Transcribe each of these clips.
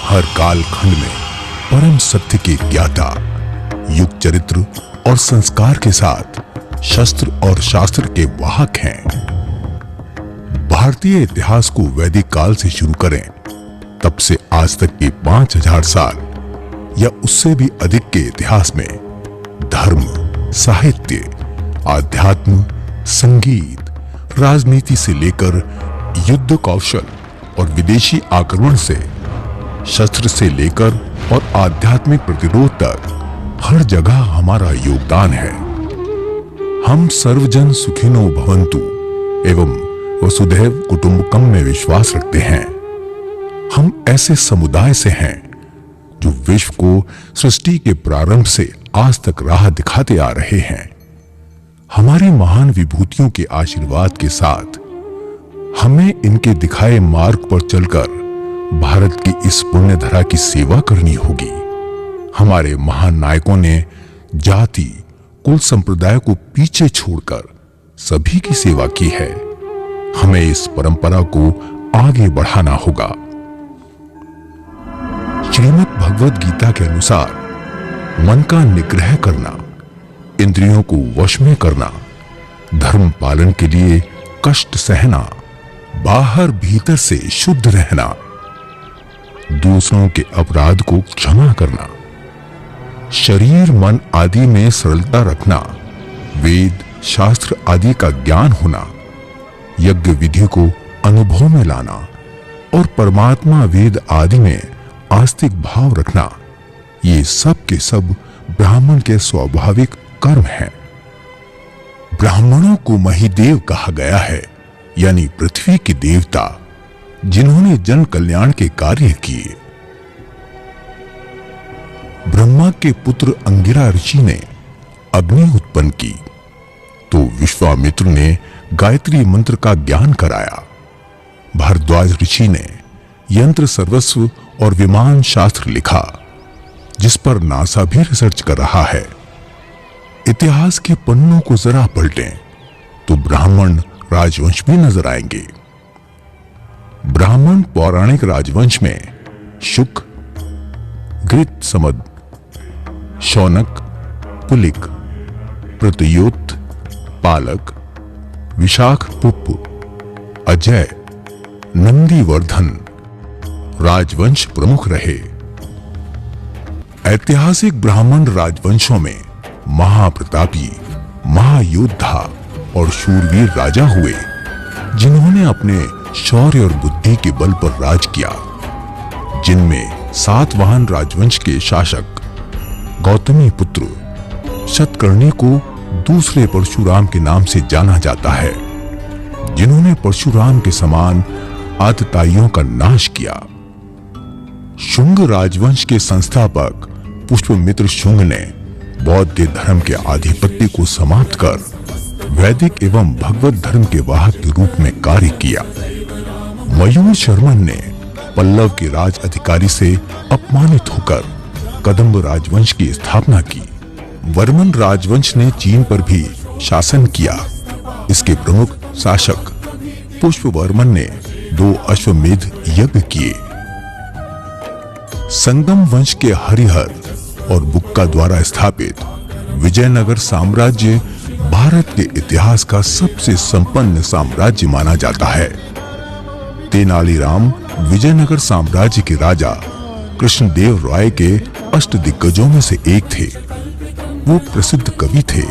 हर काल खंड में परम सत्य के ज्ञाता, युग चरित्र और संस्कार के साथ शस्त्र और शास्त्र के वाहक हैं। भारतीय इतिहास को वैदिक काल से शुरू करें, तब से आज तक के 5000 साल या उससे भी अधिक के इतिहास में धर्म, साहित्य, आध्यात्म, संगीत, राजनीति से लेकर युद्ध कौशल और विदेशी आक्रमण से, शस्त्र से लेकर और आध्यात्मिक प्रतिरोध तक हर जगह हमारा योगदान है। हम सर्वजन सुखिनो भवन्तु एवं वसुधैव कुटुम्बकम में विश्वास रखते हैं। हम ऐसे समुदाय से हैं जो विश्व को सृष्टि के प्रारंभ से आज तक राह दिखाते आ रहे हैं। हमारी महान विभूतियों के आशीर्वाद के साथ हमें इनके दिखाए मार्ग पर चलकर भारत की इस पुण्य धरा की सेवा करनी होगी। हमारे महान नायकों ने जाति, कुल संप्रदाय को पीछे छोड़कर सभी की सेवा की है। हमें इस परंपरा को आगे बढ़ाना होगा। श्रीमद् भगवद गीता के अनुसार मन का निग्रह करना, इंद्रियों को वश में करना, धर्म पालन के लिए कष्ट सहना, बाहर भीतर से शुद्ध रहना, दूसरों के अपराध को क्षमा करना, शरीर मन आदि में सरलता रखना, वेद शास्त्र आदि का ज्ञान होना, यज्ञ विधि को अनुभव में लाना और परमात्मा वेद आदि में आस्तिक भाव रखना, ये सब के सब ब्राह्मण के स्वाभाविक कर्म हैं। ब्राह्मणों को महिदेव कहा गया है, यानी पृथ्वी के देवता, जिन्होंने जन कल्याण के कार्य किए। ब्रह्मा के पुत्र अंगिरा ऋषि ने अग्नि उत्पन्न की, तो विश्वामित्र ने गायत्री मंत्र का ज्ञान कराया। भारद्वाज ऋषि ने यंत्र सर्वस्व और विमान शास्त्र लिखा, जिस पर नासा भी रिसर्च कर रहा है। इतिहास के पन्नों को जरा पलटें तो ब्राह्मण राजवंश भी नजर आएंगे। ब्राह्मण पौराणिक राजवंश में शुक, गृत्समद, शौनक, पुलिक, प्रतयोत, पालक, विशाखपुप्पु, अजय, नंदीवर्धन राजवंश प्रमुख रहे। ऐतिहासिक ब्राह्मण राजवंशों में महाप्रतापी, महायोद्धा और शूरवीर राजा हुए, जिन्होंने अपने शौर्य और बुद्धि के बल पर राज किया। जिनमें सातवाहन राजवंश के शासक गौतमी पुत्र शतकर्णी को दूसरे परशुराम के नाम से जाना जाता है, जिन्होंने परशुराम के समान आतताइयों का नाश किया। शुंग राजवंश के संस्थापक पुष्पमित्र शुंग ने बौद्ध धर्म के आधिपत्य को समाप्त कर वैदिक एवं भगवत धर्म के वाहक के रूप में कार्य किया। मयूर शर्मन ने पल्लव के राज अधिकारी से अपमानित होकर कदम्ब राजवंश की स्थापना की। वर्मन राजवंश ने चीन पर भी शासन किया। इसके प्रमुख शासक पुष्पवर्मन ने 2 अश्वमेध यज्ञ किए। संगम वंश के हरिहर और बुक्का द्वारा स्थापित विजयनगर साम्राज्य भारत के इतिहास का सबसे संपन्न साम्राज्य माना जाता है। तेनालीराम विजयनगर साम्राज्य के राजा कृष्णदेव राय के अष्टदिग्गजों में से एक थे। वो प्रसिद्ध कवि थे।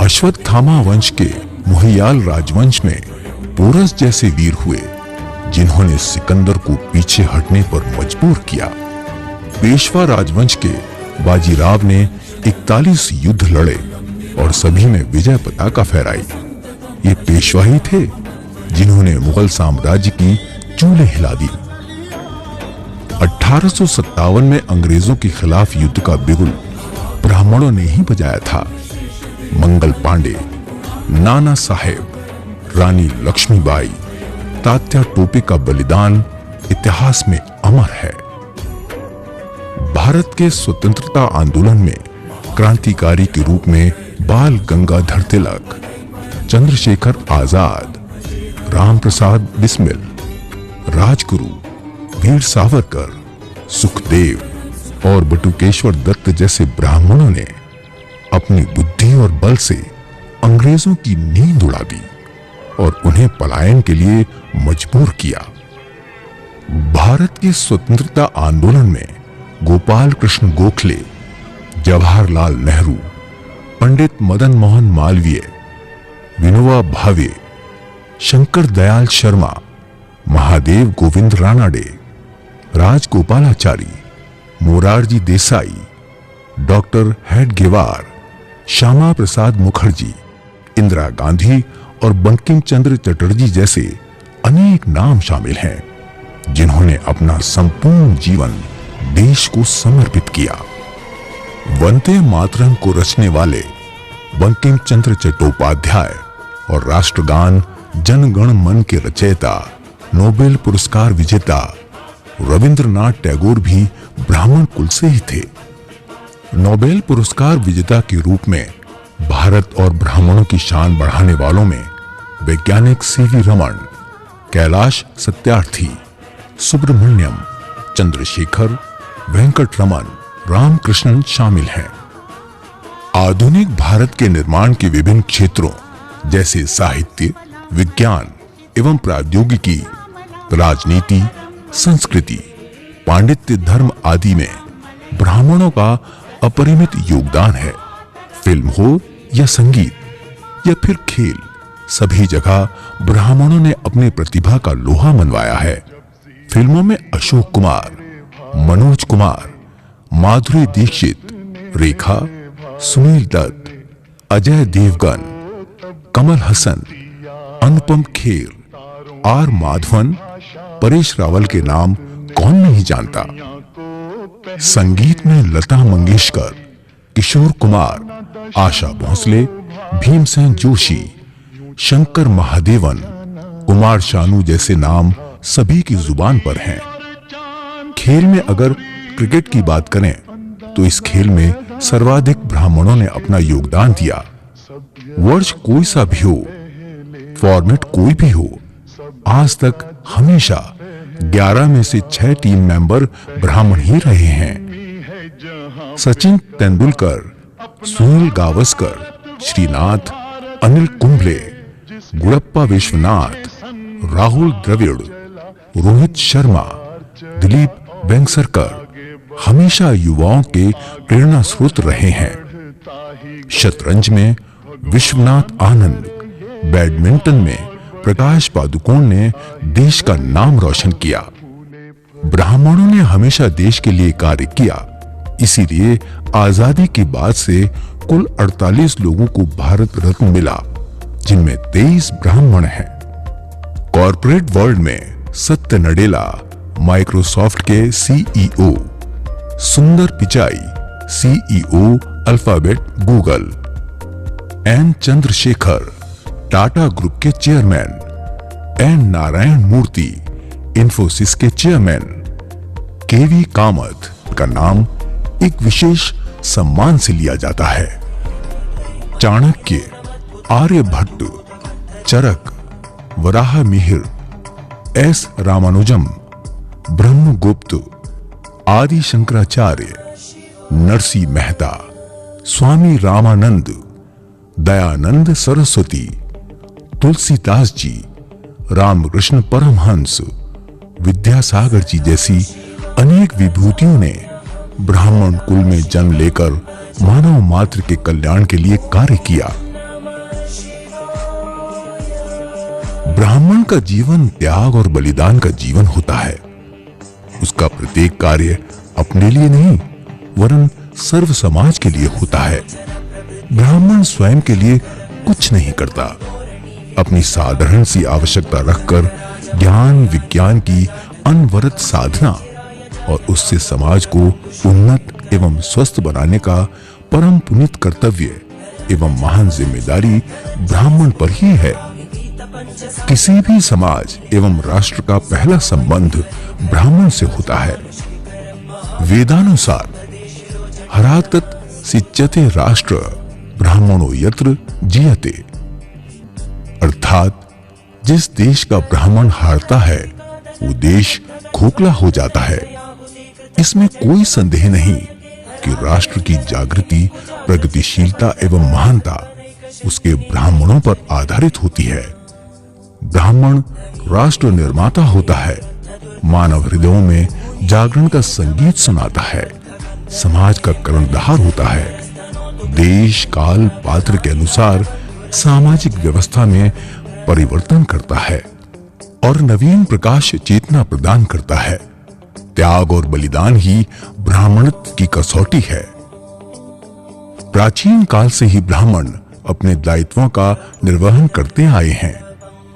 अश्वत्थामा वंश के मोहियाल राजवंश में पोरस जैसे वीर हुए, जिन्होंने सिकंदर को पीछे हटने पर मजबूर किया। पेशवा राजवंश के बाजीराव ने 41 युद्ध लड़े और सभी में विजय पताका फहराई। ये पेशवा ही थे जिन्होंने मुगल साम्राज्य की चूल्हे हिला दी। 1857 में अंग्रेजों के खिलाफ युद्ध का बिगुल ब्राह्मणों ने ही बजाया था। मंगल पांडे, नाना साहेब, रानी लक्ष्मीबाई, तात्या टोपे का बलिदान इतिहास में अमर है। भारत के स्वतंत्रता आंदोलन में क्रांतिकारी के रूप में बाल गंगाधर तिलक, चंद्रशेखर आजाद, राम प्रसाद बिस्मिल, राजगुरु, वीर सावरकर, सुखदेव और बटुकेश्वर दत्त जैसे ब्राह्मणों ने अपनी बुद्धि और बल से अंग्रेजों की नींद उड़ा दी और उन्हें पलायन के लिए मजबूर किया। भारत के स्वतंत्रता आंदोलन में गोपाल कृष्ण गोखले, जवाहरलाल नेहरू, पंडित मदन मोहन मालवीय, विनोबा भावे, शंकर दयाल शर्मा, महादेव गोविंद रानाडे, राजगोपालाचारी, मोरारजी देसाई, डॉक्टर हेडगेवार, श्यामा प्रसाद मुखर्जी, इंदिरा गांधी और बंकिम चंद्र चटर्जी जैसे अनेक नाम शामिल हैं जिन्होंने अपना संपूर्ण जीवन देश को समर्पित किया। वंदे मातरम को रचने वाले बंकिम चंद्र चट्टोपाध्याय और राष्ट्रगान जन गण मन के रचयिता, नोबेल पुरस्कार विजेता रविंद्रनाथ टैगोर भी ब्राह्मण कुल से ही थे। नोबेल पुरस्कार विजेता के रूप में भारत और ब्राह्मणों की शान बढ़ाने वालों में वैज्ञानिक सीवी रमन, कैलाश सत्यार्थी, सुब्रमण्यम, चंद्रशेखर, वेंकट रमन, रामकृष्णन शामिल हैं। आधुनिक भारत के निर्माण के विभिन्न क्षेत्रों जैसे साहित्य, विज्ञान एवं प्रौद्योगिकी, राजनीति, संस्कृति, पांडित्य, धर्म आदि में ब्राह्मणों का अपरिमित योगदान है। फिल्म हो या संगीत या फिर खेल, सभी जगह ब्राह्मणों ने अपनी प्रतिभा का लोहा मनवाया है। फिल्मों में अशोक कुमार, मनोज कुमार, माधुरी दीक्षित, रेखा, सुनील दत्त, अजय देवगन, कमल हसन, अनुपम खेर, आर माधवन, परेश रावल के नाम कौन नहीं जानता। संगीत में लता मंगेशकर, किशोर कुमार, आशा भोसले, भीमसेन जोशी, शंकर महादेवन, कुमार शानू जैसे नाम सभी की जुबान पर हैं। खेल में अगर क्रिकेट की बात करें तो इस खेल में सर्वाधिक ब्राह्मणों ने अपना योगदान दिया। वर्ष कोई सा भी हो, फॉर्मेट कोई भी हो, आज तक हमेशा 11 में से 6 टीम मेंबर ब्राह्मण ही रहे हैं। सचिन तेंदुलकर, सुनील गावस्कर, श्रीनाथ, अनिल कुंबले, गुड़प्पा विश्वनाथ, राहुल द्रविड़, रोहित शर्मा, दिलीप वेंगसरकर हमेशा युवाओं के प्रेरणा स्रोत रहे हैं। शतरंज में विश्वनाथ आनंद, बैडमिंटन में प्रकाश पादुकोण ने देश का नाम रोशन किया। ब्राह्मणों ने हमेशा देश के लिए कार्य किया, इसीलिए आजादी के बाद से कुल 48 लोगों को भारत रत्न मिला, जिनमें 23 ब्राह्मण हैं। कॉर्पोरेट वर्ल्ड में सत्य नडेला, माइक्रोसॉफ्ट के CEO, Sundar Pichai, CEO Alphabet Google, N Chandrasekaran, Tata group के चेयरमैन, एन नारायण मूर्ति, इंफोसिस के चेयरमैन, केवी कामत का नाम एक विशेष सम्मान से लिया जाता है। चाणक्य, आर्यभट्ट, चरक, वराह मिहिर, एस रामानुजम, ब्रह्मगुप्त, आदि शंकराचार्य, नरसी मेहता, स्वामी रामानंद, दयानंद सरस्वती, तुलसीदास जी, रामकृष्ण परमहंस, विद्यासागर जी जैसी अनेक विभूतियों ने ब्राह्मण कुल में जन्म लेकर मानव मात्र के कल्याण के लिए कार्य किया। ब्राह्मण का जीवन त्याग और बलिदान का जीवन होता है। उसका प्रत्येक कार्य अपने लिए नहीं वरन सर्व समाज के लिए होता है। ब्राह्मण स्वयं के लिए कुछ नहीं करता, अपनी साधारण सी आवश्यकता रखकर ज्ञान विज्ञान की अनवरत साधना और उससे समाज को उन्नत एवं स्वस्थ बनाने का परम पुनीत कर्तव्य एवं महान जिम्मेदारी ब्राह्मण पर ही है। किसी भी समाज एवं राष्ट्र का पहला संबंध ब्राह्मण से होता है। वेदानुसार हरातत सिच्यते राष्ट्र ब्राह्मणो यत्र जीयते, अर्थात जिस देश का ब्राह्मण हारता है वो देश खोखला हो जाता है। इसमें कोई संदेह नहीं कि राष्ट्र की जागृति, प्रगतिशीलता एवं महानता उसके ब्राह्मणों पर आधारित होती है। ब्राह्मण राष्ट्र निर्माता होता है, मानव हृदयों में जागरण का संगीत सुनाता है, समाज का कर्णधार होता है, देश काल पात्र के अनुसार सामाजिक व्यवस्था में परिवर्तन करता है और नवीन प्रकाश चेतना प्रदान करता है। त्याग और बलिदान ही ब्राह्मणत्व की कसौटी है। प्राचीन काल से ही ब्राह्मण अपने दायित्वों का निर्वहन करते आए हैं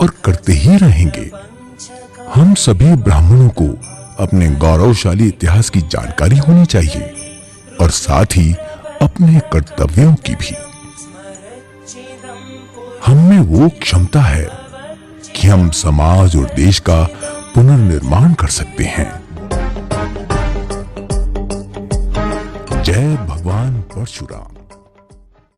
और करते ही रहेंगे। हम सभी ब्राह्मणों को अपने गौरवशाली इतिहास की जानकारी होनी चाहिए और साथ ही अपने कर्तव्यों की भी। हम में वो क्षमता है कि हम समाज और देश का पुनर्निर्माण कर सकते हैं। जय भगवान परशुराम।